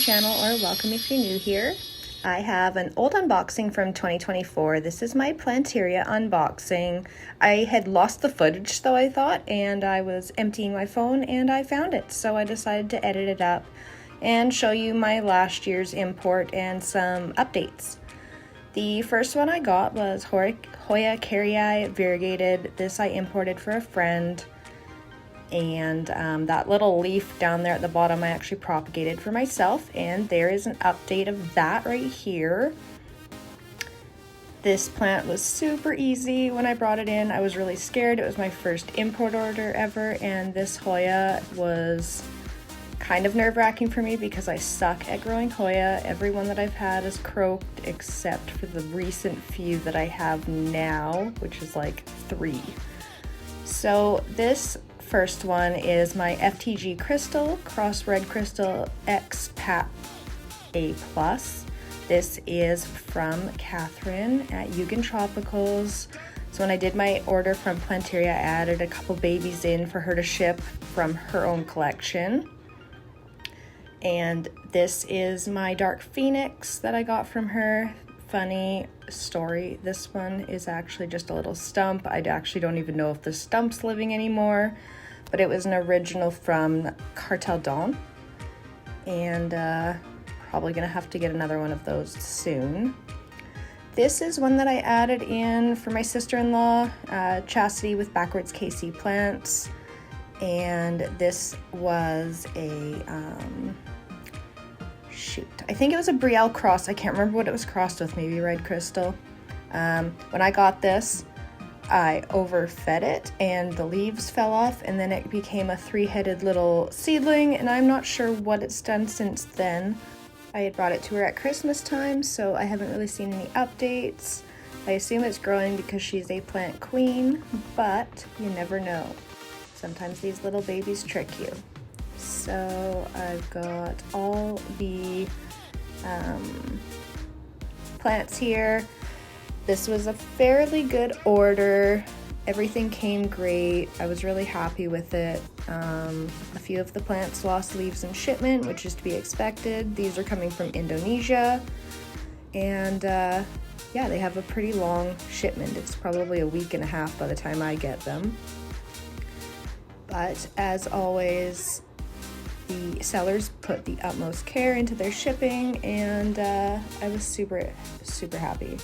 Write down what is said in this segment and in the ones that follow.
channel, or welcome if you're new here. I have an old unboxing from 2024. This is my Planteria unboxing. I had lost the footage, though, I thought, and I was emptying my phone and I found it. So I decided to edit it up and show you my last year's import and some updates. The first one I got was Hoya carrii variegated. This I imported for a friend. And that little leaf down there at the bottom I actually propagated for myself, and there is an update of that right here. This plant was super easy when I brought it in. I was really scared. It was my first import order ever, and this Hoya was kind of nerve-wracking for me because I suck at growing Hoya. Every one that I've had is croaked except for the recent few that I have now, which is like 3. So this first one is my FTG Crystal Cross Red Crystal X Pat A+. This is from Catherine at Yugen Tropicals. So when I did my order from Planteria, I added a couple babies in for her to ship from her own collection. And this is my Dark Phoenix that I got from her. Funny story, this one is actually just a little stump. I actually don't even know if the stump's living anymore, but it was an original from Cartel Dawn, and probably gonna have to get another one of those soon. This is one that I added in for my sister-in-law, Chastity with Backwards KC Plants, and this was a I think it was a Brielle cross. I can't remember what it was crossed with, maybe Red Crystal. When I got this, I overfed it and the leaves fell off, and then it became a 3-headed little seedling, and I'm not sure what it's done since then. I had brought it to her at Christmas time, so I haven't really seen any updates. I assume it's growing because she's a plant queen, but you never know. Sometimes these little babies trick you. So I've got all the plants here. This was a fairly good order. Everything came great. I was really happy with it. A few of the plants lost leaves in shipment, which is to be expected. These are coming from Indonesia. And yeah, they have a pretty long shipment. It's probably a week and a half by the time I get them. But as always, the sellers put the utmost care into their shipping, and I was super happy.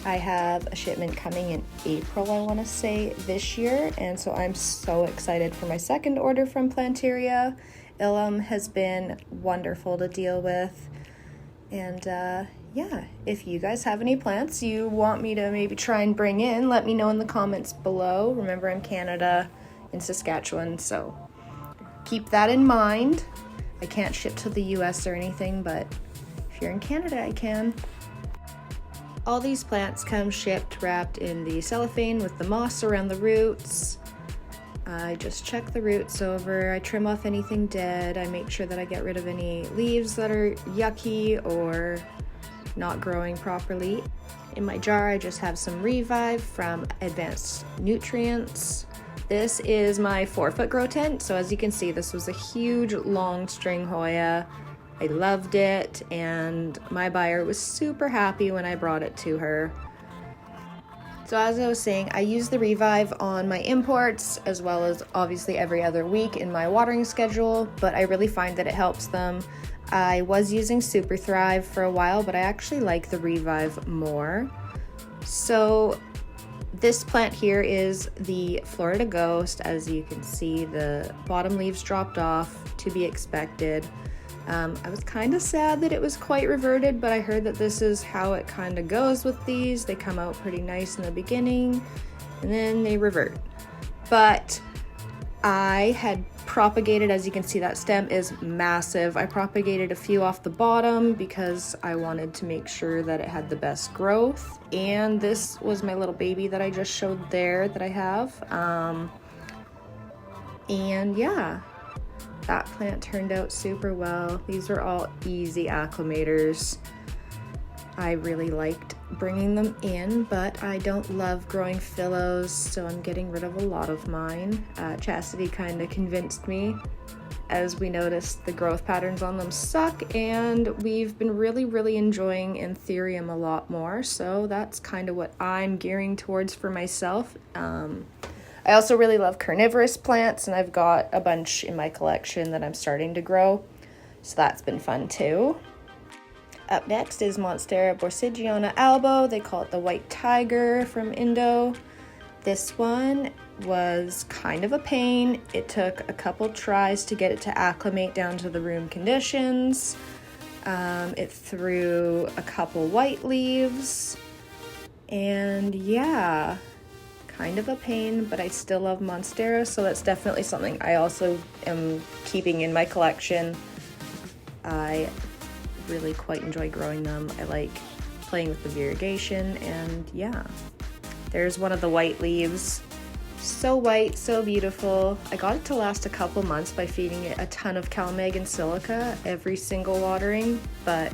I have a shipment coming in April, I want to say, this year, and so I'm so excited for my second order from Planteria. Ilham has been wonderful to deal with, and yeah, if you guys have any plants you want me to maybe try and bring in, let me know in the comments below. Remember, I'm Canada, in Saskatchewan, so keep that in mind. I can't ship to the US or anything, but if you're in Canada, I can. All these plants come shipped wrapped in the cellophane with the moss around the roots. I just check the roots over, I trim off anything dead, I make sure that I get rid of any leaves that are yucky or not growing properly. In my jar, I just have some Revive from Advanced Nutrients. This is my 4-foot grow tent, so as you can see, this was a huge long string Hoya. I loved it, and my buyer was super happy when I brought it to her. So as I was saying, I use the Revive on my imports, as well as obviously every other week in my watering schedule, but I really find that it helps them. I was using Super Thrive for a while, but I actually like the Revive more. So this plant here is the Florida Ghost. As you can see, the bottom leaves dropped off, to be expected. I was kind of sad that it was quite reverted, but I heard that this is how it kind of goes with these. They come out pretty nice in the beginning, and then they revert. But I had propagated, as you can see, that stem is massive. I propagated a few off the bottom because I wanted to make sure that it had the best growth. And this was my little baby that I just showed there that I have. And yeah, that plant turned out super well. These are all easy acclimators. I really liked bringing them in, but I don't love growing phyllos, so I'm getting rid of a lot of mine. Chastity kind of convinced me as we noticed the growth patterns on them suck, and we've been really enjoying Anthurium a lot more, so that's kind of what I'm gearing towards for myself. I also really love carnivorous plants, and I've got a bunch in my collection that I'm starting to grow, so that's been fun too. Up next is Monstera borsigiana albo. They call it the white tiger from Indo. This one was kind of a pain. It took a couple tries to get it to acclimate down to the room conditions. It threw a couple white leaves, and yeah, kind of a pain, but I still love Monstera, so that's definitely something I also am keeping in my collection. I really quite enjoy growing them. I like playing with the variegation, and yeah. There's one of the white leaves. So white, so beautiful. I got it to last a couple months by feeding it a ton of CalMag and silica every single watering, but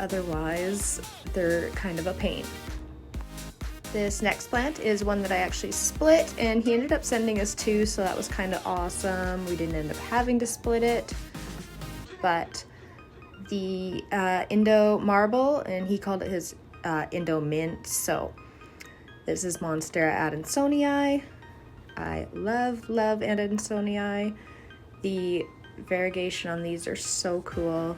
otherwise they're kind of a pain. This next plant is one that I actually split, and he ended up sending us two, so that was kind of awesome. We didn't end up having to split it, but the Indo marble, and he called it his Indo mint. So this is Monstera adansonii. I love adansonii. The variegation on these are so cool.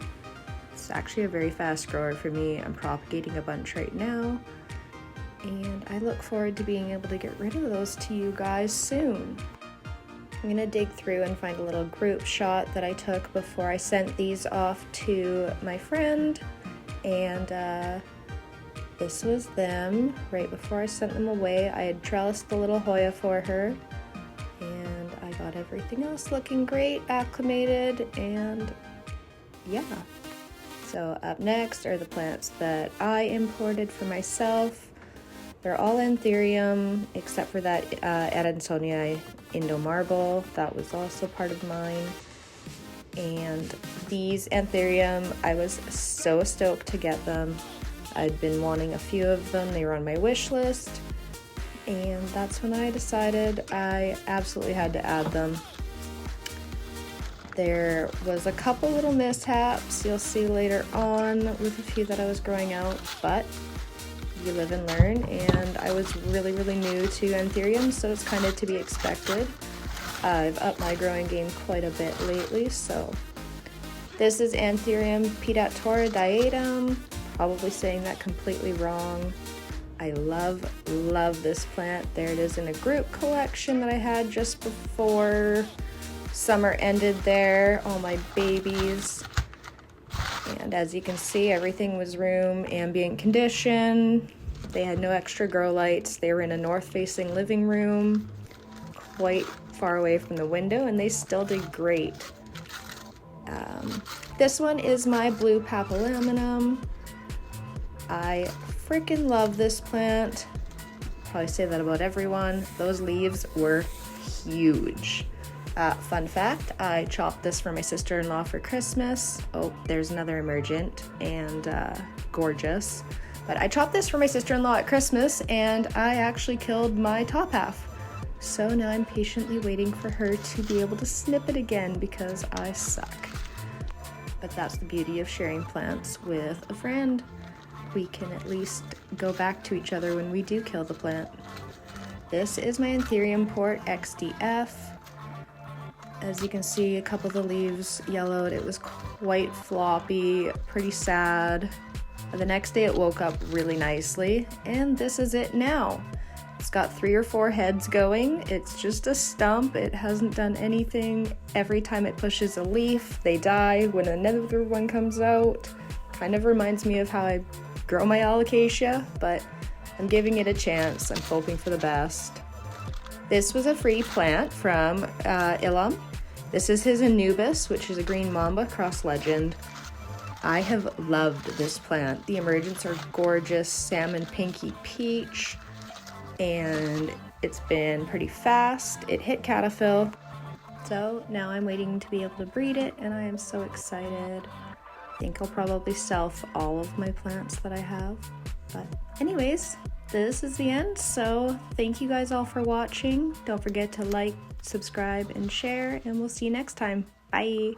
It's actually a very fast grower for me. I'm propagating a bunch right now, and I look forward to being able to get rid of those to you guys soon. I'm gonna dig through and find a little group shot that I took before I sent these off to my friend, and this was them right before I sent them away. I had trellised the little Hoya for her, and I got everything else looking great, acclimated, and yeah. So up next are the plants that I imported for myself. They're all Anthurium, except for that adansonii Indo marble. That was also part of mine. And these Anthurium, I was so stoked to get them. I'd been wanting a few of them. They were on my wish list. And that's when I decided I absolutely had to add them. There was a couple little mishaps you'll see later on with a few that I was growing out, but you live and learn, and I was really new to Anthurium, so it's kind of to be expected. I've upped my growing game quite a bit lately, so this is Anthurium pedatora diatum, probably saying that completely wrong. I love this plant. There it is in a group collection that I had just before summer ended there, all my babies. And as you can see, everything was room ambient condition. They had no extra grow lights. They were in a north-facing living room, quite far away from the window, and they still did great. This one is my blue papillium. I freaking love this plant. Probably say that about everyone. Those leaves were huge. Fun fact, I chopped this for my sister-in-law for Christmas. Oh, there's another emergent, and gorgeous. But I chopped this for my sister-in-law at Christmas, and I actually killed my top half. So now I'm patiently waiting for her to be able to snip it again because I suck. But that's the beauty of sharing plants with a friend. We can at least go back to each other when we do kill the plant. This is my Anthurium port XDF. As you can see, a couple of the leaves yellowed. It was quite floppy, pretty sad. But the next day it woke up really nicely, and this is it now. It's got 3 or 4 heads going. It's just a stump. It hasn't done anything. Every time it pushes a leaf, they die when another one comes out. Kind of reminds me of how I grow my alocasia, but I'm giving it a chance. I'm hoping for the best. This was a free plant from Ilham. This is his Anubis, which is a green mamba cross legend. I have loved this plant. The emergents are gorgeous, salmon pinky peach, and it's been pretty fast. It hit cataphyll, so now I'm waiting to be able to breed it, and I am so excited. I think I'll probably self all of my plants that I have. But anyways, this is the end. So thank you guys all for watching. Don't forget to like, subscribe, and share, and we'll see you next time. Bye.